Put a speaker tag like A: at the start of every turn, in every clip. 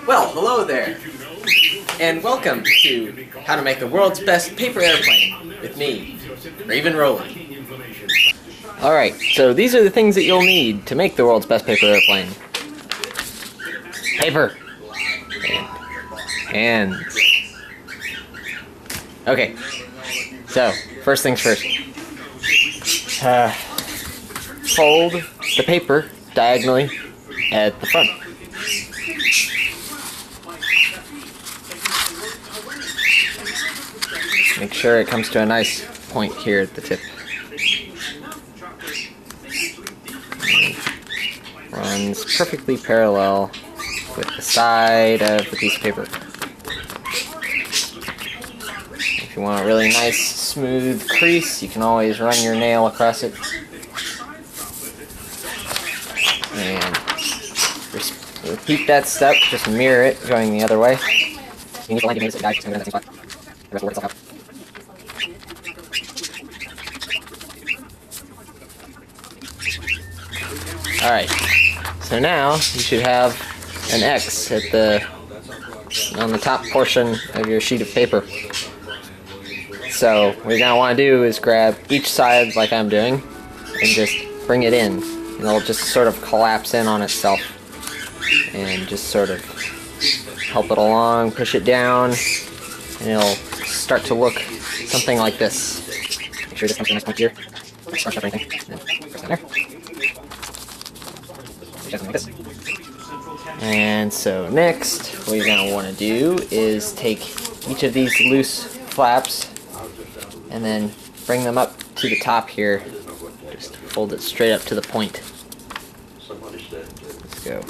A: Well, hello there, and welcome to How to Make the World's Best Paper Airplane with me, Raven Rowley. Alright, so these are the things that you'll need to make the world's best paper airplane. Paper. And hands. Okay, so first things first. Fold the paper diagonally at the front. Make sure it comes to a nice point here at the tip. Runs perfectly parallel with the side of the piece of paper. If you want a really nice, smooth crease, you can always run your nail across it. And repeat that step, just mirror it going the other way. You need to line your guys in that same spot. The rest will work itself out. Alright, so now you should have an X on the top portion of your sheet of paper. So what you're going to want to do is grab each side like I'm doing and just bring it in. And it'll just sort of collapse in on itself and just sort of help it along, push it down, and it'll start to look something like this. Make sure this comes to a nice point here. Don't scrunch up anything. And press down there. Like this. And so next, what you're going to want to do is take each of these loose flaps and then bring them up to the top here. Just fold it straight up to the point. Let's go.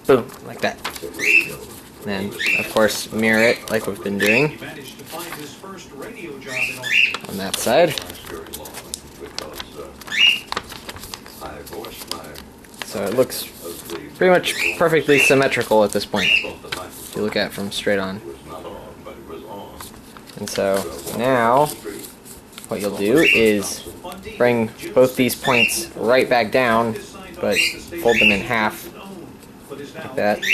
A: Boom, like that. And then, of course, mirror it like we've been doing on that side. So it looks pretty much perfectly symmetrical at this point, if you look at it from straight on. And so now what you'll do is bring both these points right back down, but fold them in half, like that.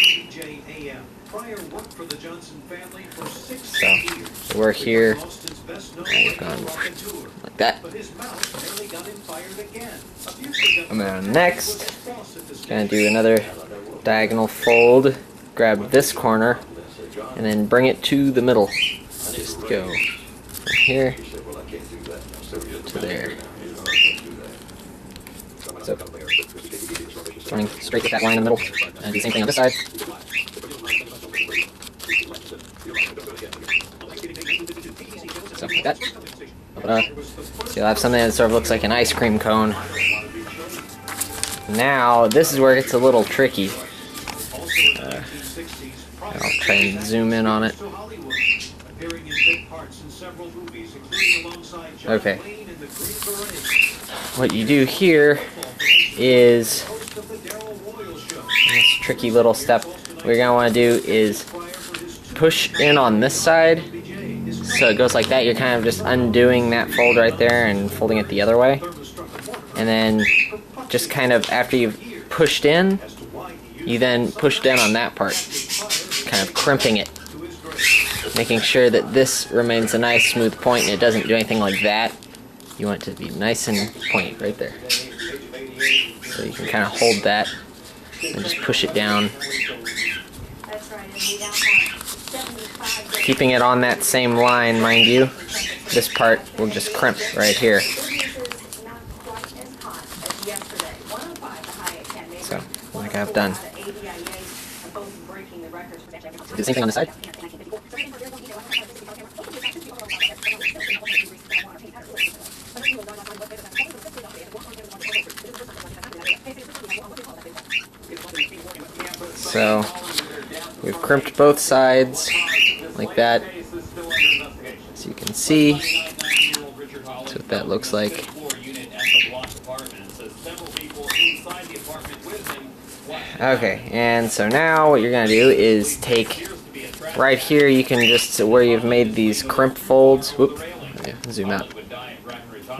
A: So we're here, and we've gone like that. And then next, gonna do another diagonal fold, grab this corner, and then bring it to the middle. Just go from here to there. So, running straight with that line in the middle, and do the same thing on this side. So, like that. So you'll have something that sort of looks like an ice cream cone. Now, this is where it gets a little tricky. I'll try and zoom in on it. Okay. What you do here is this tricky little step. What you're going to want to do is push in on this side. So it goes like that. You're kind of just undoing that fold right there and folding it the other way. And then just kind of after you've pushed in, you then push down on that part, kind of crimping it, making sure that this remains a nice smooth point and it doesn't do anything like that. You want it to be nice and pointy right there. So you can kind of hold that and just push it down, keeping it on that same line, mind you. This part will just crimp right here. So, like I've done. Do the same thing on the side. So, we've crimped both sides like that. As you can see, that's what that looks like. Okay, and so now what you're going to do is take right here, you can just, where you've made these crimp folds, whoop, zoom out.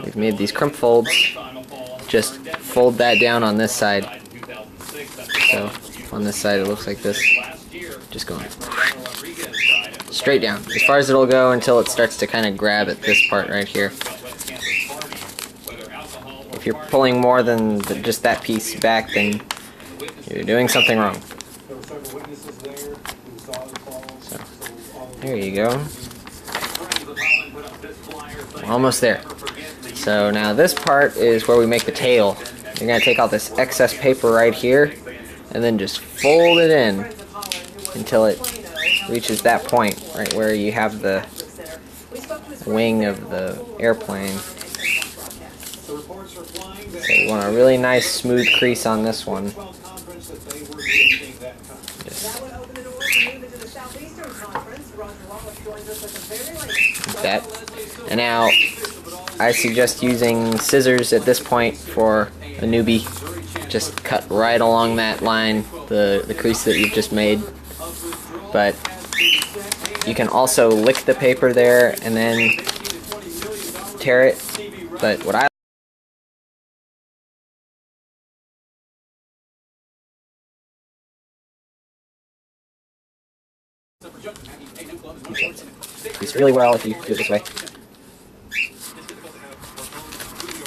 A: We've made these crimp folds, just fold that down on this side. So off on this side, it looks like this. Just going straight down, as far as it'll go until it starts to kind of grab at this part right here. If you're pulling more than just that piece back, then you're doing something wrong. So, there you go. Almost there. So now this part is where we make the tail. You're going to take all this excess paper right here and then just fold it in until it reaches that point, right where you have the wing of the airplane. So you want a really nice smooth crease on this one. Just like that. And now I suggest using scissors at this point for a newbie. Just cut right along that line, the crease that you've just made. But you can also lick the paper there and then tear it. But what I it's really well if you do it this way.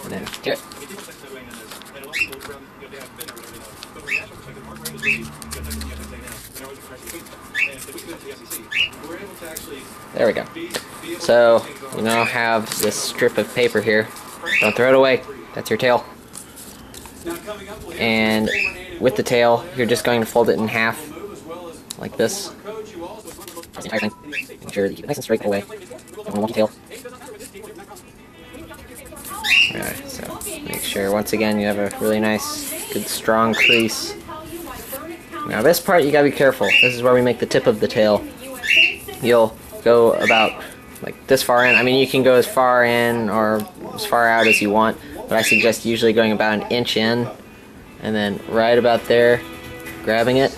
A: And then tear it. There we go. So you now have this strip of paper here. Don't throw it away. That's your tail. And with the tail, you're just going to fold it in half, like this. Make sure that you keep it nice and straight away. Don't want your tail. Alright, so make sure once again you have a really nice, good, strong crease. Now this part you gotta be careful. This is where we make the tip of the tail. You'll go about like this far in. I mean, you can go as far in or as far out as you want, but I suggest usually going about an inch in, and then right about there, grabbing it,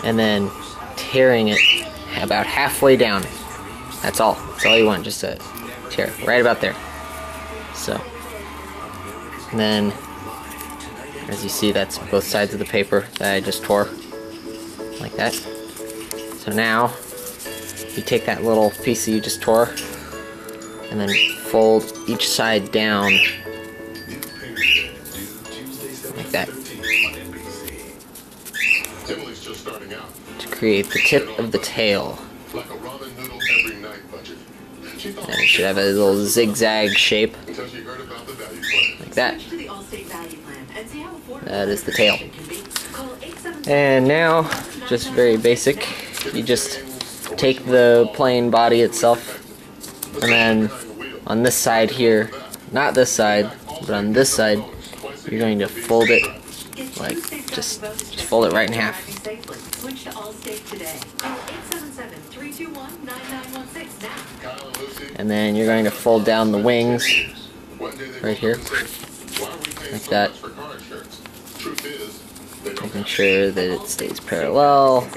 A: and then tearing it about halfway down. That's all. That's all you want, just to tear it right about there. So, and then as you see, that's both sides of the paper that I just tore, like that. So now you take that little piece that you just tore and then fold each side down like that to create the tip of the tail. And it should have a little zigzag shape like that. That is the tail. And now, just very basic, you just take the plain body itself, and then on this side here, not this side, but on this side, you're going to fold it like just fold it right in half. And then you're going to fold down the wings right here, like that, making sure that it stays parallel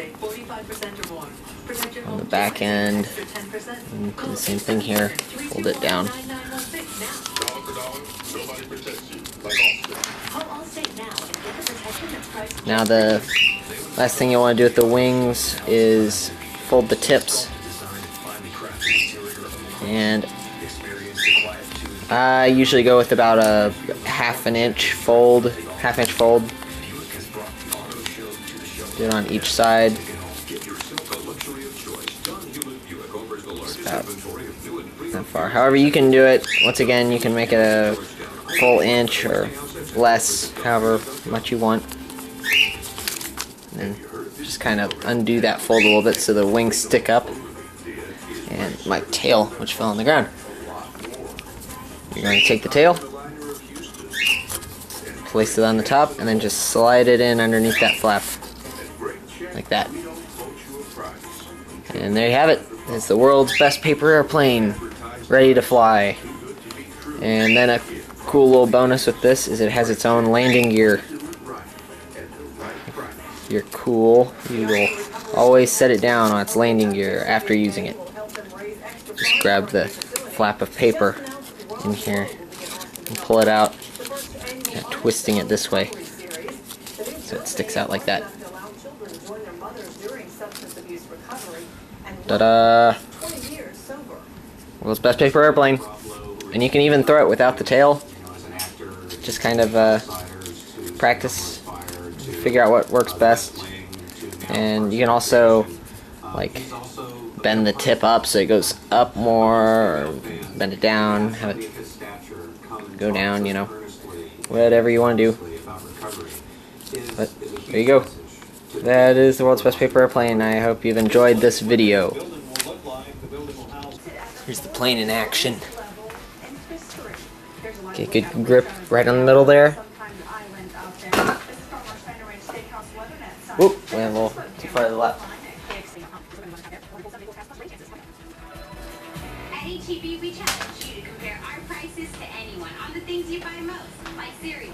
A: on the back end, and do the same thing here, fold it down. Now the last thing you want to do with the wings is fold the tips, and I usually go with about a half-inch fold. Do it on each side. Just about that far. However you can do it. Once again, you can make it a full inch or less, however much you want. And then just kind of undo that fold a little bit so the wings stick up. And my tail, which fell on the ground. You're going to take the tail, place it on the top, and then just slide it in underneath that flap. Like that. And there you have it. It's the world's best paper airplane, ready to fly. And then a cool little bonus with this is it has its own landing gear. If you're cool, you will always set it down on its landing gear after using it. Just grab the flap of paper in here and pull it out, twisting it this way so it sticks out like that. Ta-da! World's best paper airplane. And you can even throw it without the tail. Just kind of practice, figure out what works best. And you can also like bend the tip up so it goes up more, or bend it down, have it go down, you know, whatever you want to do. But there you go. That is the world's best paper airplane. I hope you've enjoyed this video. Here's the plane in action. Okay, good grip right on the middle there. Whoop, went a little too far to the left.
B: At HEB, we challenge you to compare our prices to anyone on the things you buy most, like cereal,